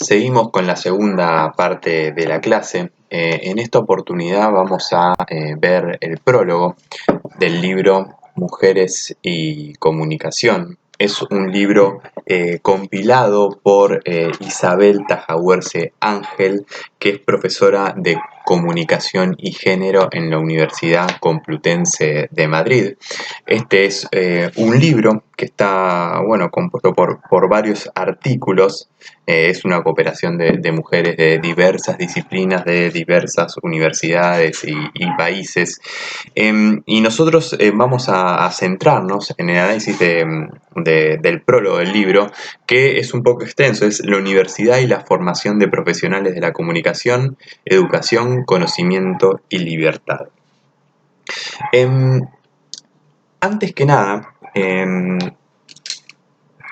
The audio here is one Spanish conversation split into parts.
Seguimos con la segunda parte de la clase. En esta oportunidad vamos a ver el prólogo del libro Mujeres y Comunicación. Es un libro compilado por Isabel Tajahuerce Ángel, que es profesora de Comunicación y Género en la Universidad Complutense de Madrid. Este es un libro que está, bueno, compuesto por varios artículos. Es una cooperación de mujeres de diversas disciplinas, de diversas universidades y países. Y nosotros vamos a centrarnos en el análisis del prólogo del libro, que es un poco extenso. Es la universidad y la formación de profesionales de la comunicación, educación, conocimiento y libertad. Em, Antes que nada,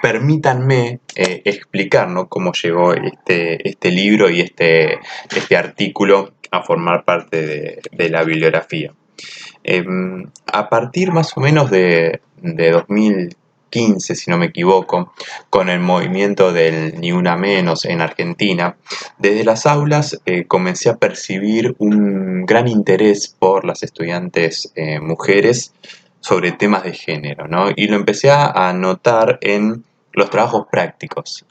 permítanme explicar, ¿no?, cómo llegó este libro y este artículo a formar parte de la bibliografía. A partir más o menos de 2015, si no me equivoco, con el movimiento del Ni Una Menos en Argentina, desde las aulas comencé a percibir un gran interés por las estudiantes mujeres sobre temas de género, ¿no? Y lo empecé a notar en los trabajos prácticos.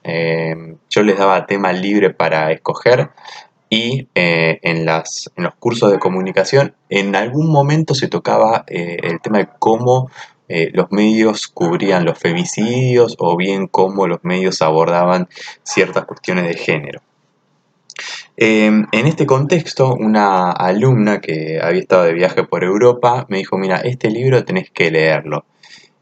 Yo les daba tema libre para escoger y en los cursos de comunicación en algún momento se tocaba el tema de cómo los medios cubrían los femicidios o bien cómo los medios abordaban ciertas cuestiones de género. En este contexto, una alumna que había estado de viaje por Europa me dijo: mira, este libro tenés que leerlo.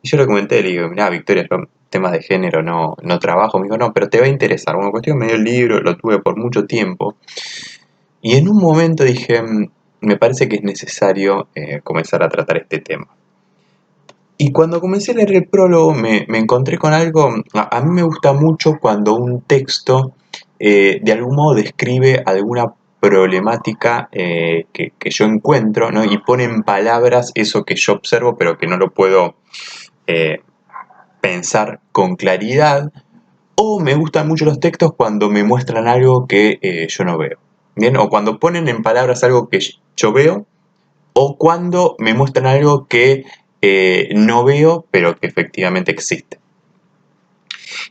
Y yo le comenté, le digo: mira, Victoria, yo temas de género no trabajo. Me dijo: no, pero te va a interesar. Bueno, cuestión, me dio el libro, lo tuve por mucho tiempo. Y en un momento dije: me parece que es necesario comenzar a tratar este tema. Y cuando comencé a leer el prólogo me encontré con algo. A mí me gusta mucho cuando un texto de algún modo describe alguna problemática que yo encuentro, ¿no?, y pone en palabras eso que yo observo pero que no lo puedo eh, pensar con claridad. O me gustan mucho los textos cuando me muestran algo que yo no veo. Bien, o cuando ponen en palabras algo que yo veo, o cuando me muestran algo que no veo, pero que efectivamente existe.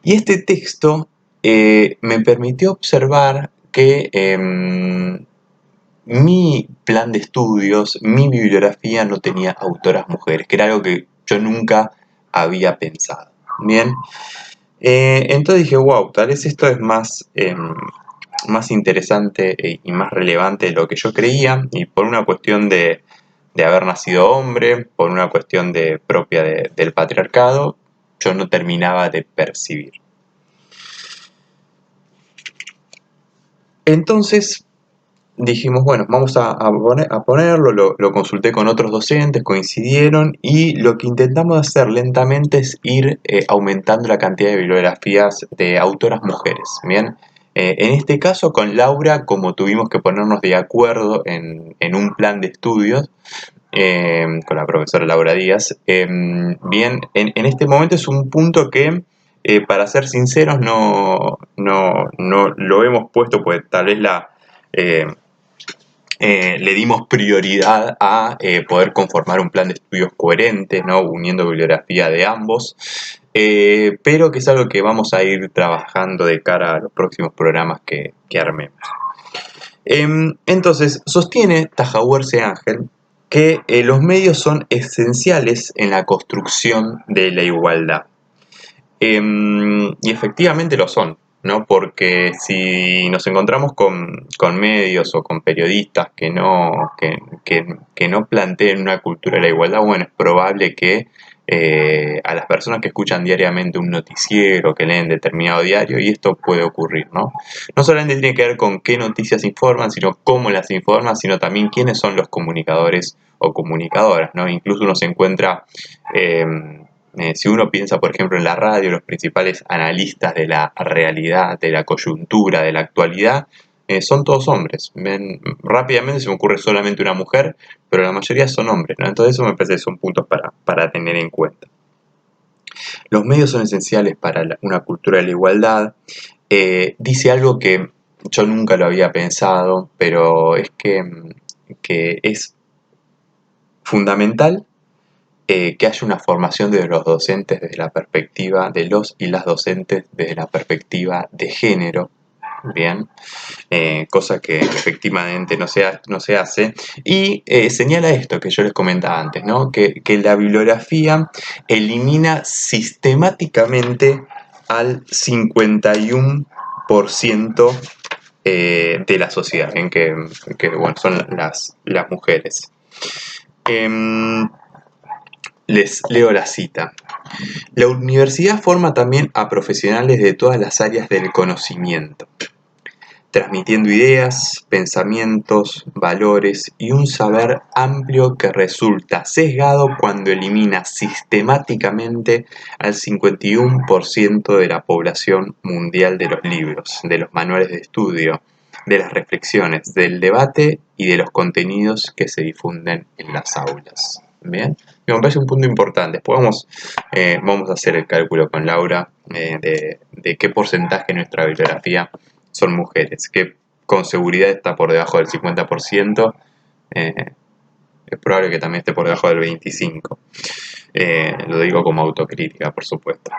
Y este texto me permitió observar que mi plan de estudios, mi bibliografía no tenía autoras mujeres, que era algo que yo nunca había pensado. Bien, entonces dije: wow, tal vez esto es más interesante y más relevante de lo que yo creía, y por una cuestión de haber nacido hombre, por una cuestión propia del patriarcado, yo no terminaba de percibir. Entonces dijimos: bueno, vamos a ponerlo, lo consulté con otros docentes, coincidieron, y lo que intentamos hacer lentamente es ir aumentando la cantidad de bibliografías de autoras mujeres. Bien, en este caso con Laura, como tuvimos que ponernos de acuerdo en un plan de estudios, con la profesora Laura Díaz, bien, en este momento es un punto que, para ser sinceros, no lo hemos puesto, pues tal vez eh, le dimos prioridad a poder conformar un plan de estudios coherente, ¿no?, uniendo bibliografía de ambos, pero que es algo que vamos a ir trabajando de cara a los próximos programas que armemos. Entonces, sostiene Tajahuerce Ángel que los medios son esenciales en la construcción de la igualdad. Y efectivamente lo son, ¿no? Porque si nos encontramos con medios o con periodistas que no planteen una cultura de la igualdad, bueno, es probable que a las personas que escuchan diariamente un noticiero, que leen determinado diario, y esto puede ocurrir, ¿no? No solamente tiene que ver con qué noticias informan, sino cómo las informan, sino también quiénes son los comunicadores o comunicadoras, ¿no? Incluso uno se encuentra... si uno piensa, por ejemplo, en la radio, los principales analistas de la realidad, de la coyuntura, de la actualidad, son todos hombres. Rápidamente se me ocurre solamente una mujer, pero la mayoría son hombres, ¿no? Entonces eso me parece que son puntos para tener en cuenta. Los medios son esenciales para una cultura de la igualdad, dice algo que yo nunca lo había pensado, pero es que es fundamental que haya una formación de los docentes desde la perspectiva de los y las docentes desde la perspectiva de género, bien, cosa que efectivamente no se hace, y señala esto que yo les comentaba antes, ¿no? Que la bibliografía elimina sistemáticamente al 51% de la sociedad, en que bueno, son las mujeres. Les leo la cita. La universidad forma también a profesionales de todas las áreas del conocimiento, transmitiendo ideas, pensamientos, valores y un saber amplio que resulta sesgado cuando elimina sistemáticamente al 51% de la población mundial de los libros, de los manuales de estudio, de las reflexiones, del debate y de los contenidos que se difunden en las aulas. Bien, me parece un punto importante. Después vamos a hacer el cálculo con Laura de qué porcentaje de nuestra bibliografía son mujeres, que con seguridad está por debajo del 50%, es probable que también esté por debajo del 25%. Lo digo como autocrítica, por supuesto.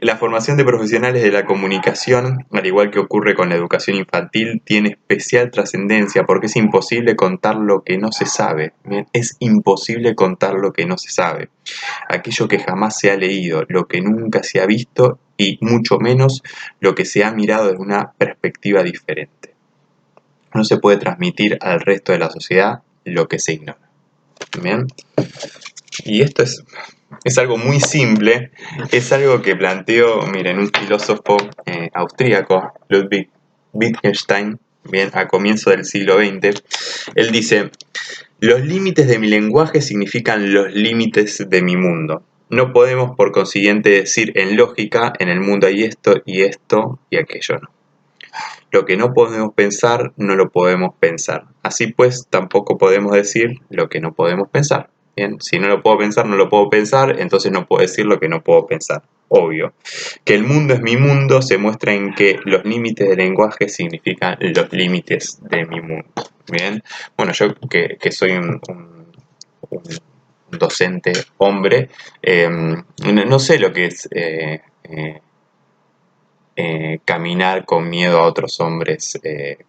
La formación de profesionales de la comunicación, al igual que ocurre con la educación infantil, tiene especial trascendencia porque es imposible contar lo que no se sabe. Bien, es imposible contar lo que no se sabe. Aquello que jamás se ha leído, lo que nunca se ha visto y mucho menos lo que se ha mirado desde una perspectiva diferente. No se puede transmitir al resto de la sociedad lo que se ignora. Bien. Y esto es algo muy simple, es algo que planteó, miren, un filósofo austríaco, Ludwig Wittgenstein, bien, a comienzo del siglo XX. Él dice: los límites de mi lenguaje significan los límites de mi mundo. No podemos, por consiguiente, decir en lógica, en el mundo hay esto y aquello no. Lo que no podemos pensar, no lo podemos pensar. Así pues, tampoco podemos decir lo que no podemos pensar. Bien, si no lo puedo pensar, no lo puedo pensar, entonces no puedo decir lo que no puedo pensar. Obvio. Que el mundo es mi mundo se muestra en que los límites del lenguaje significan los límites de mi mundo. Bien. Bueno, yo que soy un docente hombre, no sé lo que es caminar con miedo a otros hombres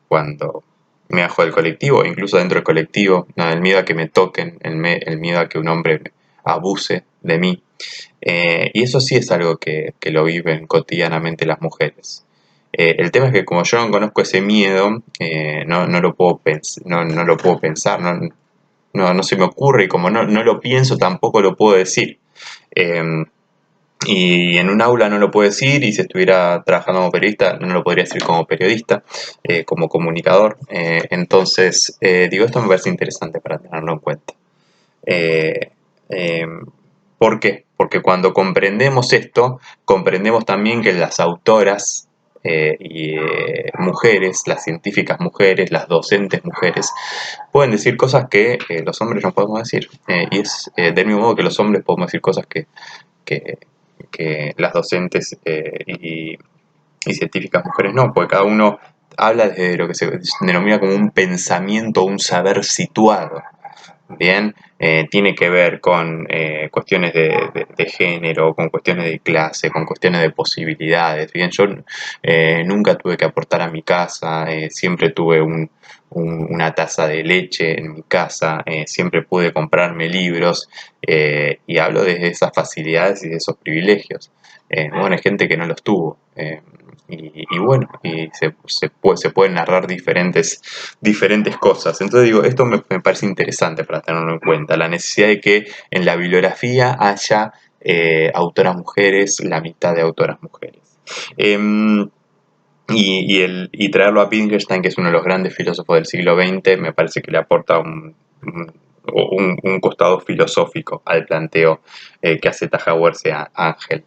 cuando me bajo del colectivo, incluso dentro del colectivo, no, el miedo a que me toquen, el miedo a que un hombre abuse de mí. Y eso sí es algo que lo viven cotidianamente las mujeres. El tema es que como yo no conozco ese miedo, no lo puedo no lo puedo pensar, no se me ocurre, y como no lo pienso tampoco lo puedo decir. Y en un aula no lo puedo decir, y si estuviera trabajando como periodista no lo podría decir como periodista, como comunicador. Entonces, digo, esto me parece interesante para tenerlo en cuenta. Eh, eh, ¿Por qué? Porque cuando comprendemos esto, comprendemos también que las autoras mujeres, las científicas mujeres, las docentes mujeres, pueden decir cosas que los hombres no podemos decir. Y es del mismo modo que los hombres podemos decir cosas que, que las docentes y científicas mujeres no, porque cada uno habla desde lo que se denomina como un pensamiento, un saber situado. Bien, tiene que ver con cuestiones de género, con cuestiones de clase, con cuestiones de posibilidades. Bien, yo nunca tuve que aportar a mi casa, siempre tuve una taza de leche en mi casa, siempre pude comprarme libros, y hablo desde esas facilidades y de esos privilegios. Bueno, hay gente que no los tuvo. Y bueno, y se pueden narrar diferentes cosas. Entonces digo, esto me parece interesante para tenerlo en cuenta, la necesidad de que en la bibliografía haya autoras mujeres, la mitad de autoras mujeres. Y traerlo a Wittgenstein, que es uno de los grandes filósofos del siglo XX, me parece que le aporta un costado filosófico al planteo que hace Taja Ángel.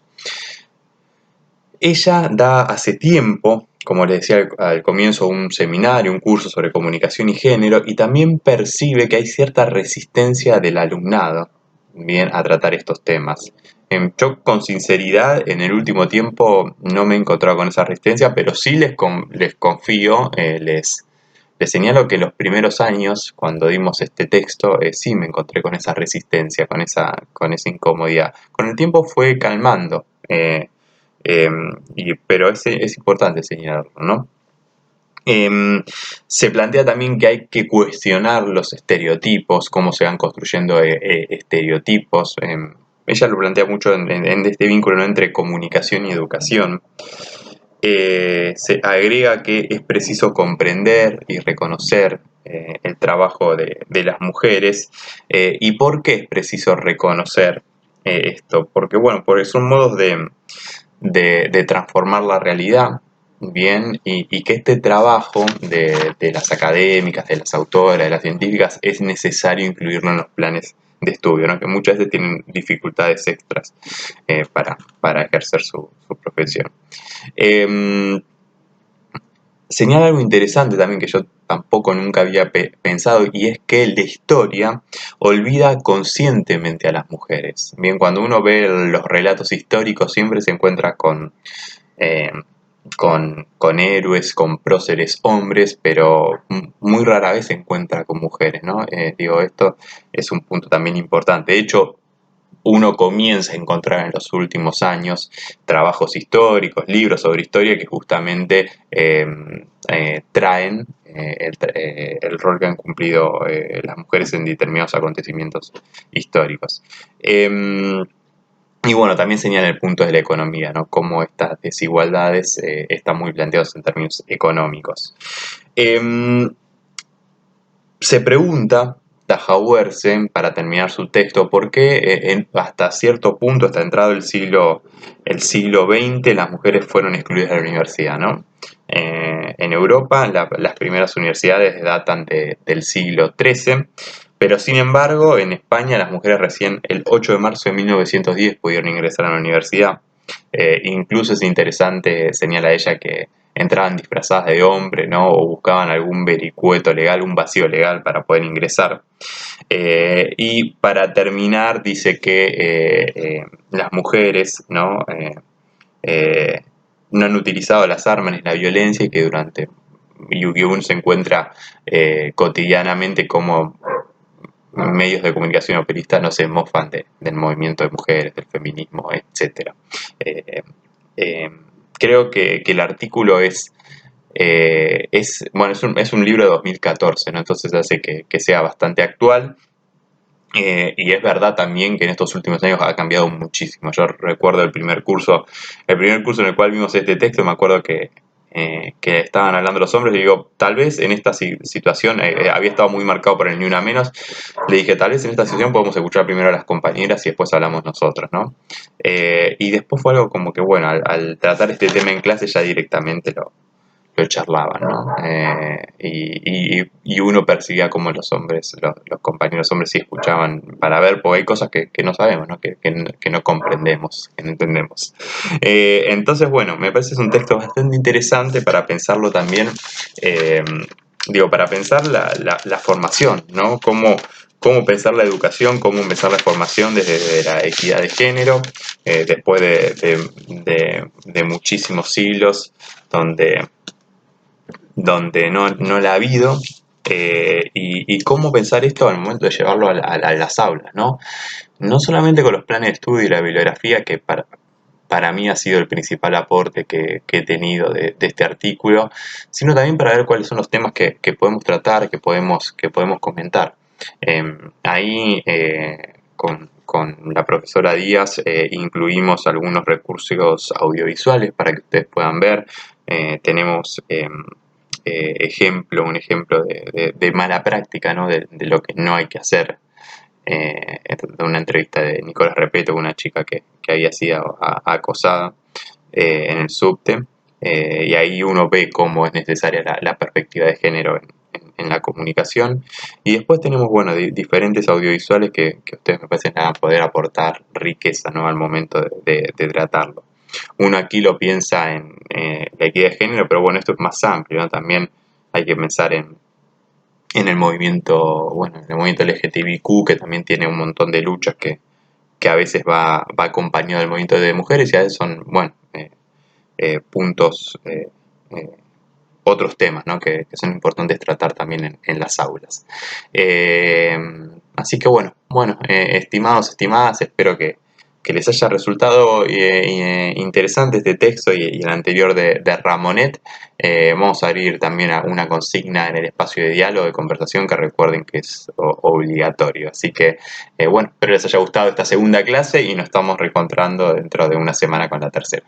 Ella da hace tiempo, como les decía al comienzo, un seminario, un curso sobre comunicación y género, y también percibe que hay cierta resistencia del alumnado, bien, a tratar estos temas. Yo con sinceridad en el último tiempo no me he encontrado con esa resistencia, pero sí les confío, les señalo que los primeros años, cuando dimos este texto, sí me encontré con esa resistencia, con esa incomodidad. Con el tiempo fue calmando, eh, pero es importante señalarlo, ¿no? Se plantea también que hay que cuestionar los estereotipos, cómo se van construyendo estereotipos. Ella lo plantea mucho en este vínculo, ¿no?, entre comunicación y educación. Se agrega que es preciso comprender y reconocer el trabajo de las mujeres. ¿Y por qué es preciso reconocer esto? Porque, bueno, porque son modos de transformar la realidad, bien, y que este trabajo de las académicas, de las autoras, de las científicas, es necesario incluirlo en los planes de estudio, ¿no?, que muchas veces tienen dificultades extras para ejercer su profesión. Eh, Señala algo interesante también que yo tampoco nunca había pensado, y es que la historia olvida conscientemente a las mujeres. Bien, cuando uno ve los relatos históricos siempre se encuentra eh, con héroes, con próceres hombres, pero muy rara vez se encuentra con mujeres, ¿no? Digo, esto es un punto también importante. De hecho, uno comienza a encontrar en los últimos años trabajos históricos, libros sobre historia que justamente traen el rol que han cumplido las mujeres en determinados acontecimientos históricos. Y bueno, también señala el punto de la economía, ¿no?, cómo estas desigualdades están muy planteadas en términos económicos. Eh, Se pregunta Tajauersen, para terminar su texto, por qué hasta cierto punto, hasta entrado el siglo XX, las mujeres fueron excluidas de la universidad, ¿no? En Europa las primeras universidades datan del siglo XIII, pero sin embargo en España las mujeres recién el 8 de marzo de 1910 pudieron ingresar a la universidad. Incluso es interesante, señala ella, que entraban disfrazadas de hombre, ¿no?, o buscaban algún vericueto legal, un vacío legal para poder ingresar. Y para terminar dice que las mujeres, ¿no?, eh, no han utilizado las armas ni la violencia, y que y uno se encuentra cotidianamente como medios de comunicación o periodistas no se mofan del movimiento de mujeres, del feminismo, etcétera. Eh, eh, Creo que el artículo bueno, es un libro de 2014, ¿no? Entonces hace que sea bastante actual. Y es verdad también que en estos últimos años ha cambiado muchísimo. Yo recuerdo el primer curso en el cual vimos este texto, me acuerdo que estaban hablando los hombres, y digo, tal vez en esta situación, había estado muy marcado por el Ni Una Menos, le dije, tal vez en esta situación podemos escuchar primero a las compañeras y después hablamos nosotros, ¿no? Y después fue algo como que, bueno, al tratar este tema en clase ya directamente lo charlaban, ¿no? Y uno percibía como los hombres, los compañeros hombres sí escuchaban para ver, porque hay cosas que no sabemos, ¿no?, que no comprendemos, que no entendemos. Entonces, bueno, me parece que es un texto bastante interesante para pensarlo también, eh, digo, para pensar la formación, ¿no? Cómo pensar la educación, cómo pensar la formación desde la equidad de género, después de muchísimos siglos donde no la ha habido, y cómo pensar esto al momento de llevarlo a las aulas, ¿no? No solamente con los planes de estudio y la bibliografía, que para mí ha sido el principal aporte que he tenido de este artículo, sino también para ver cuáles son los temas que podemos tratar, que podemos comentar. Ahí, con la profesora Díaz, incluimos algunos recursos audiovisuales para que ustedes puedan ver. Tenemos un ejemplo de mala práctica, ¿no?, de lo que no hay que hacer. De una entrevista de Nicolás Repeto con una chica que había sido acosada en el subte, y ahí uno ve cómo es necesaria la perspectiva de género en la comunicación. Y después tenemos, bueno, diferentes audiovisuales que ustedes me parecen van a poder aportar riqueza, ¿no?, al momento de tratarlo. Uno aquí lo piensa en la equidad de género, pero bueno, esto es más amplio, ¿no? También hay que pensar en el movimiento, bueno, en el movimiento LGTBIQ, que también tiene un montón de luchas que a veces va acompañado del movimiento de mujeres y a veces son, bueno, puntos, otros temas, ¿no? que son importantes tratar también en las aulas. Así que estimados, estimadas, espero que les haya resultado interesante este texto y el anterior de Ramonet. Vamos a abrir también a una consigna en el espacio de diálogo, de conversación, que recuerden que es obligatorio. Así que, espero les haya gustado esta segunda clase y nos estamos reencontrando dentro de una semana con la tercera.